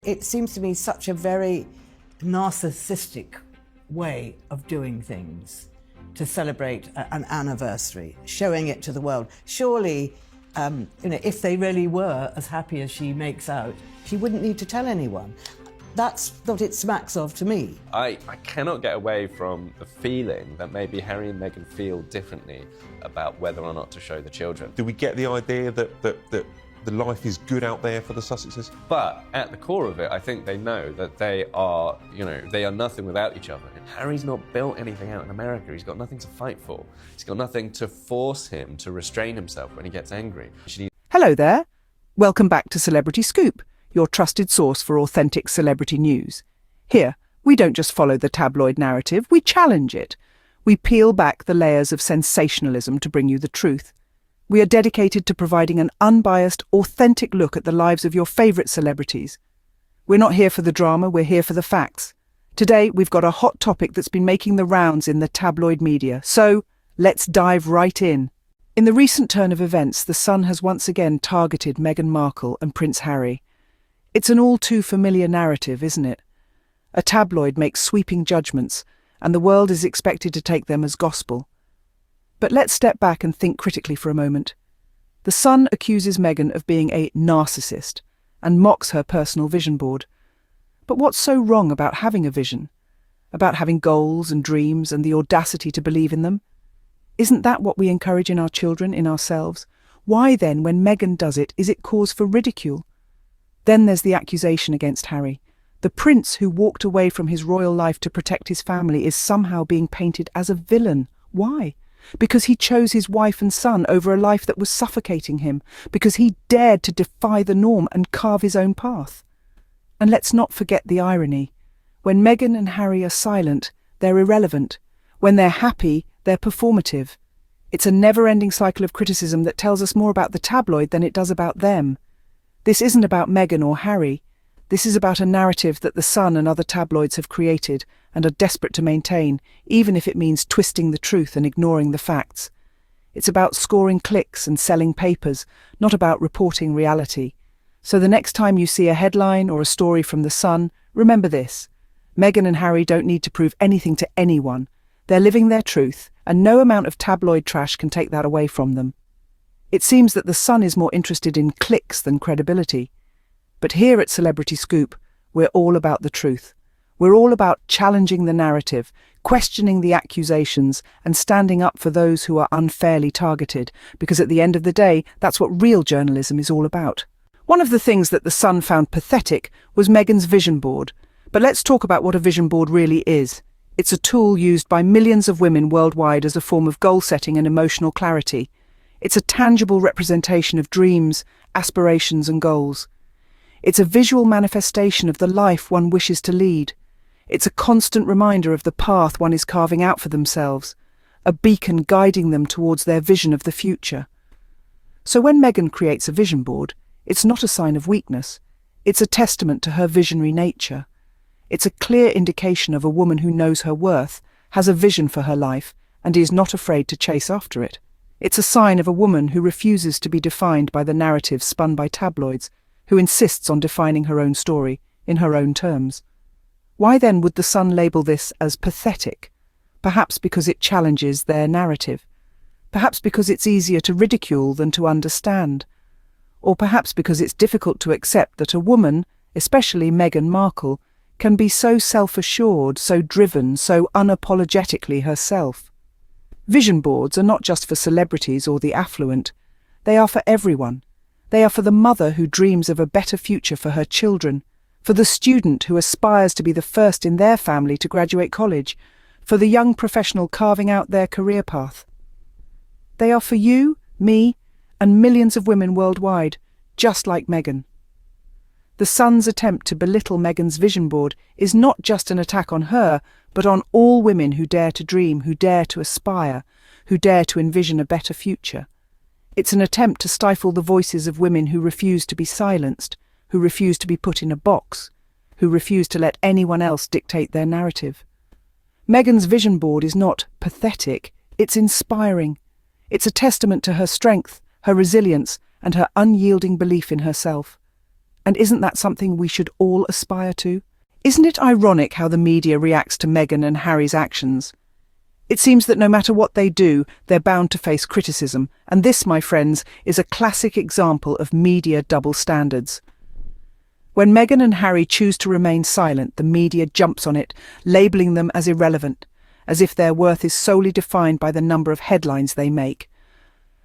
It seems to me such a very narcissistic way of doing things to celebrate an anniversary, showing it to the world. Surely, if they really were as happy as she makes out, she wouldn't need to tell anyone. That's what it smacks of to me. I cannot get away from the feeling that maybe Harry and Meghan feel differently about whether or not to show the children. Do we get the idea that the life is good out there for the Sussexes? But at the core of it, I think they know that they are nothing without each other. Harry's not built anything out in America. He's got nothing to fight for. He's got nothing to force him to restrain himself when he gets angry. Hello there. Welcome back to Celebrity Scoop, your trusted source for authentic celebrity news. Here, we don't just follow the tabloid narrative, we challenge it. We peel back the layers of sensationalism to bring you the truth. We are dedicated to providing an unbiased, authentic look at the lives of your favourite celebrities. We're not here for the drama, we're here for the facts. Today, we've got a hot topic that's been making the rounds in the tabloid media, so let's dive right in. In the recent turn of events, The Sun has once again targeted Meghan Markle and Prince Harry. It's an all-too-familiar narrative, isn't it? A tabloid makes sweeping judgments, and the world is expected to take them as gospel. But let's step back and think critically for a moment. The Sun accuses Meghan of being a narcissist and mocks her personal vision board. But what's so wrong about having a vision? About having goals and dreams and the audacity to believe in them? Isn't that what we encourage in our children, in ourselves? Why then, when Meghan does it, is it cause for ridicule? Then there's the accusation against Harry. The prince who walked away from his royal life to protect his family is somehow being painted as a villain. Why? Because he chose his wife and son over a life that was suffocating him, because he dared to defy the norm and carve his own path. And let's not forget the irony. When Meghan and Harry are silent, they're irrelevant. When they're happy, they're performative. It's a never-ending cycle of criticism that tells us more about the tabloid than it does about them. This isn't about Meghan or Harry. This is about a narrative that The Sun and other tabloids have created and are desperate to maintain, even if it means twisting the truth and ignoring the facts. It's about scoring clicks and selling papers, not about reporting reality. So the next time you see a headline or a story from The Sun, remember this. Meghan and Harry don't need to prove anything to anyone. They're living their truth, and no amount of tabloid trash can take that away from them. It seems that The Sun is more interested in clicks than credibility. But here at Celebrity Scoop, we're all about the truth. We're all about challenging the narrative, questioning the accusations, and standing up for those who are unfairly targeted, because at the end of the day, that's what real journalism is all about. One of the things that The Sun found pathetic was Meghan's vision board. But let's talk about what a vision board really is. It's a tool used by millions of women worldwide as a form of goal setting and emotional clarity. It's a tangible representation of dreams, aspirations, and goals. It's a visual manifestation of the life one wishes to lead. It's a constant reminder of the path one is carving out for themselves, a beacon guiding them towards their vision of the future. So when Meghan creates a vision board, it's not a sign of weakness. It's a testament to her visionary nature. It's a clear indication of a woman who knows her worth, has a vision for her life, and is not afraid to chase after it. It's a sign of a woman who refuses to be defined by the narrative spun by tabloids, who insists on defining her own story in her own terms. Why then would The Sun label this as pathetic? Perhaps because it challenges their narrative. Perhaps because it's easier to ridicule than to understand. Or perhaps because it's difficult to accept that a woman, especially Meghan Markle, can be so self-assured, so driven, so unapologetically herself. Vision boards are not just for celebrities or the affluent. They are for everyone. They are for the mother who dreams of a better future for her children, for the student who aspires to be the first in their family to graduate college, for the young professional carving out their career path. They are for you, me, and millions of women worldwide, just like Meghan. The Sun's attempt to belittle Meghan's vision board is not just an attack on her, but on all women who dare to dream, who dare to aspire, who dare to envision a better future. It's an attempt to stifle the voices of women who refuse to be silenced, who refuse to be put in a box, who refuse to let anyone else dictate their narrative. Meghan's vision board is not pathetic, it's inspiring. It's a testament to her strength, her resilience, and her unyielding belief in herself. And isn't that something we should all aspire to? Isn't it ironic how the media reacts to Meghan and Harry's actions? It seems that no matter what they do, they're bound to face criticism, and this, my friends, is a classic example of media double standards. When Meghan and Harry choose to remain silent, the media jumps on it, labelling them as irrelevant, as if their worth is solely defined by the number of headlines they make.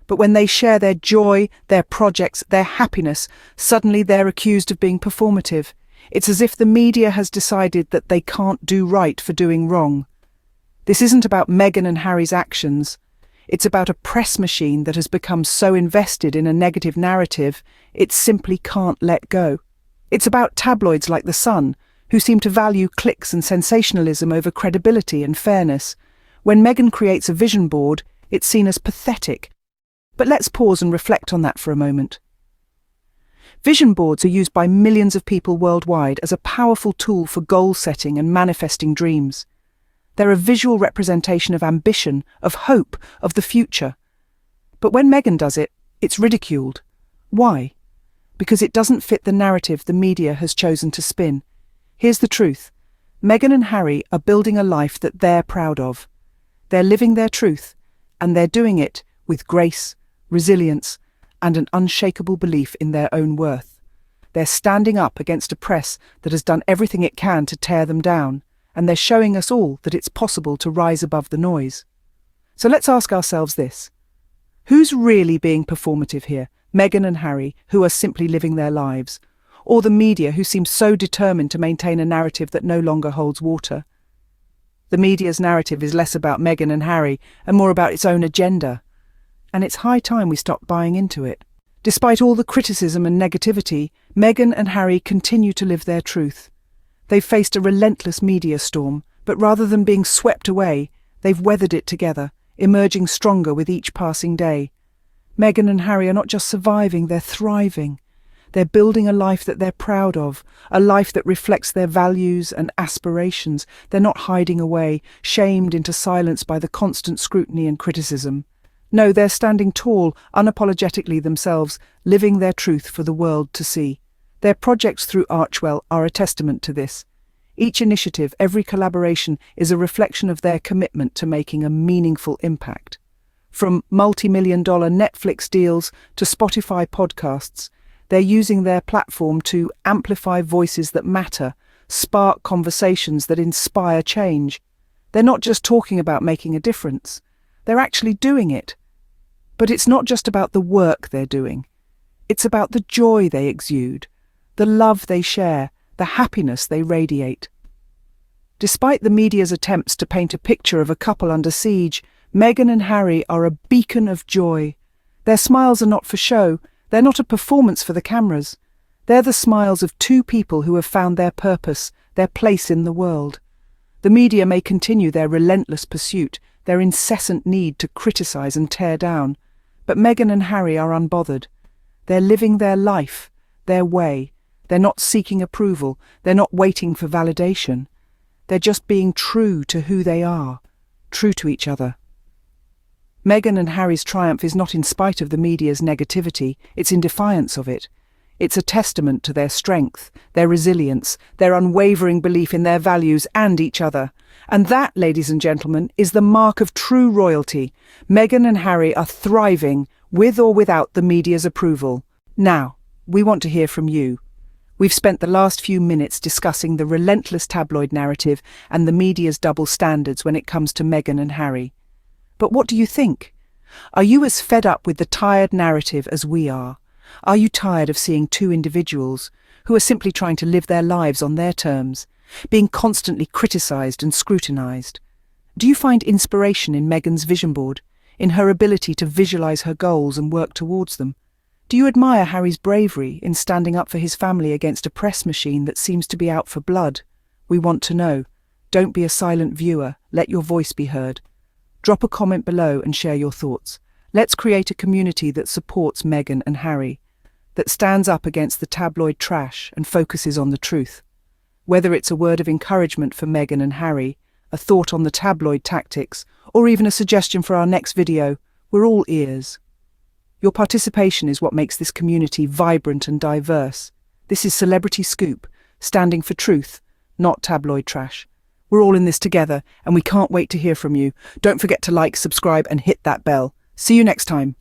But when they share their joy, their projects, their happiness, suddenly they're accused of being performative. It's as if the media has decided that they can't do right for doing wrong. This isn't about Meghan and Harry's actions. It's about a press machine that has become so invested in a negative narrative, it simply can't let go. It's about tabloids like The Sun, who seem to value clicks and sensationalism over credibility and fairness. When Meghan creates a vision board, it's seen as pathetic. But let's pause and reflect on that for a moment. Vision boards are used by millions of people worldwide as a powerful tool for goal setting and manifesting dreams. They're a visual representation of ambition, of hope, of the future. But when Meghan does it, it's ridiculed. Why? Because it doesn't fit the narrative the media has chosen to spin. Here's the truth. Meghan and Harry are building a life that they're proud of. They're living their truth, and they're doing it with grace, resilience, and an unshakable belief in their own worth. They're standing up against a press that has done everything it can to tear them down, and they're showing us all that it's possible to rise above the noise. So let's ask ourselves this. Who's really being performative here? Meghan and Harry, who are simply living their lives, or the media, who seem so determined to maintain a narrative that no longer holds water? The media's narrative is less about Meghan and Harry and more about its own agenda. And it's high time we stop buying into it. Despite all the criticism and negativity, Meghan and Harry continue to live their truth. They've faced a relentless media storm, but rather than being swept away, they've weathered it together, emerging stronger with each passing day. Meghan and Harry are not just surviving, they're thriving. They're building a life that they're proud of, a life that reflects their values and aspirations. They're not hiding away, shamed into silence by the constant scrutiny and criticism. No, they're standing tall, unapologetically themselves, living their truth for the world to see. Their projects through Archewell are a testament to this. Each initiative, every collaboration is a reflection of their commitment to making a meaningful impact. From multi-million-dollar Netflix deals to Spotify podcasts, they're using their platform to amplify voices that matter, spark conversations that inspire change. They're not just talking about making a difference. They're actually doing it. But it's not just about the work they're doing. It's about the joy they exude, the love they share, the happiness they radiate. Despite the media's attempts to paint a picture of a couple under siege, Meghan and Harry are a beacon of joy. Their smiles are not for show. They're not a performance for the cameras. They're the smiles of two people who have found their purpose, their place in the world. The media may continue their relentless pursuit, their incessant need to criticize and tear down, but Meghan and Harry are unbothered. They're living their life, their way. They're not seeking approval. They're not waiting for validation. They're just being true to who they are, true to each other. Meghan and Harry's triumph is not in spite of the media's negativity, it's in defiance of it. It's a testament to their strength, their resilience, their unwavering belief in their values and each other. And that, ladies and gentlemen, is the mark of true royalty. Meghan and Harry are thriving, with or without the media's approval. Now, we want to hear from you. We've spent the last few minutes discussing the relentless tabloid narrative and the media's double standards when it comes to Meghan and Harry. But what do you think? Are you as fed up with the tired narrative as we are? Are you tired of seeing two individuals who are simply trying to live their lives on their terms, being constantly criticised and scrutinised? Do you find inspiration in Meghan's vision board, in her ability to visualise her goals and work towards them? Do you admire Harry's bravery in standing up for his family against a press machine that seems to be out for blood? We want to know. Don't be a silent viewer. Let your voice be heard. Drop a comment below and share your thoughts. Let's create a community that supports Meghan and Harry, that stands up against the tabloid trash and focuses on the truth. Whether it's a word of encouragement for Meghan and Harry, a thought on the tabloid tactics, or even a suggestion for our next video, we're all ears. Your participation is what makes this community vibrant and diverse. This is Celebrity Scoop, standing for truth, not tabloid trash. We're all in this together, and we can't wait to hear from you. Don't forget to like, subscribe, and hit that bell. See you next time.